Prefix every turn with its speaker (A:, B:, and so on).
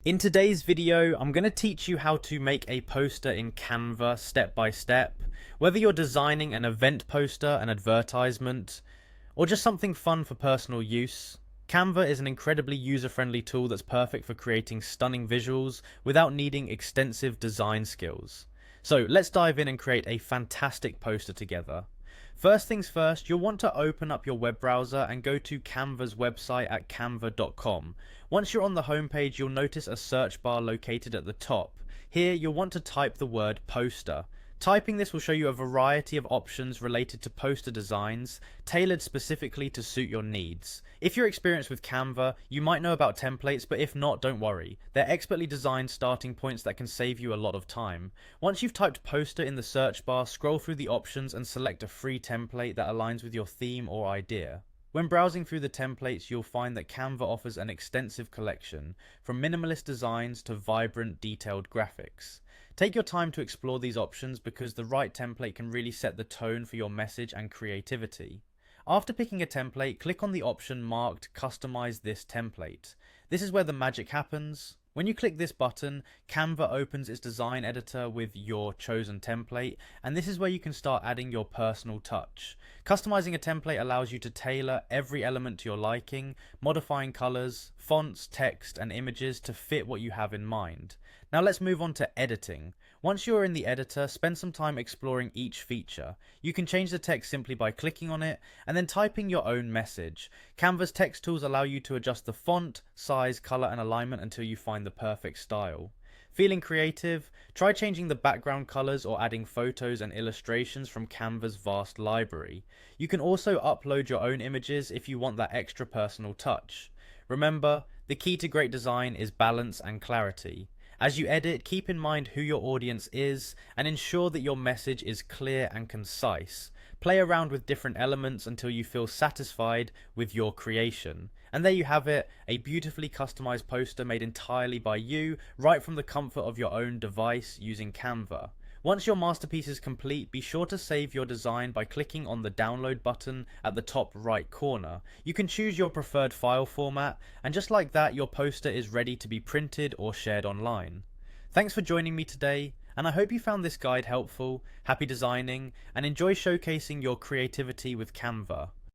A: In today's video, I'm going to teach you how to make a poster in Canva step by step. Whether you're designing an event poster, an advertisement, or just something fun for personal use, Canva is an incredibly user-friendly tool that's perfect for creating stunning visuals without needing extensive design skills. So let's dive in and create a fantastic poster together. First things first, you'll want to open up your web browser and go to Canva's website at canva.com. Once you're on the homepage, you'll notice a search bar located at the top. Here, you'll want to type the word poster. Typing this will show you a variety of options related to poster designs, tailored specifically to suit your needs. If you're experienced with Canva, you might know about templates, but if not, don't worry. They're expertly designed starting points that can save you a lot of time. Once you've typed poster in the search bar, scroll through the options and select a free template that aligns with your theme or idea. When browsing through the templates, you'll find that Canva offers an extensive collection, from minimalist designs to vibrant, detailed graphics. Take your time to explore these options because the right template can really set the tone for your message and creativity. After picking a template, click on the option marked Customize this template. This is where the magic happens. When you click this button, Canva opens its design editor with your chosen template, and this is where you can start adding your personal touch. Customizing a template allows you to tailor every element to your liking, modifying colors, fonts, text, and images to fit what you have in mind. Now let's move on to editing. Once you're in the editor, spend some time exploring each feature. You can change the text simply by clicking on it and then typing your own message. Canva's text tools allow you to adjust the font, size, color, and alignment until you find the perfect style. Feeling creative? Try changing the background colors or adding photos and illustrations from Canva's vast library. You can also upload your own images if you want that extra personal touch. Remember, the key to great design is balance and clarity. As you edit, keep in mind who your audience is and ensure that your message is clear and concise. Play around with different elements until you feel satisfied with your creation. And there you have it, a beautifully customized poster made entirely by you, right from the comfort of your own device using Canva. Once your masterpiece is complete, be sure to save your design by clicking on the download button at the top right corner. You can choose your preferred file format, and just like that, your poster is ready to be printed or shared online. Thanks for joining me today, and I hope you found this guide helpful. Happy designing, and enjoy showcasing your creativity with Canva.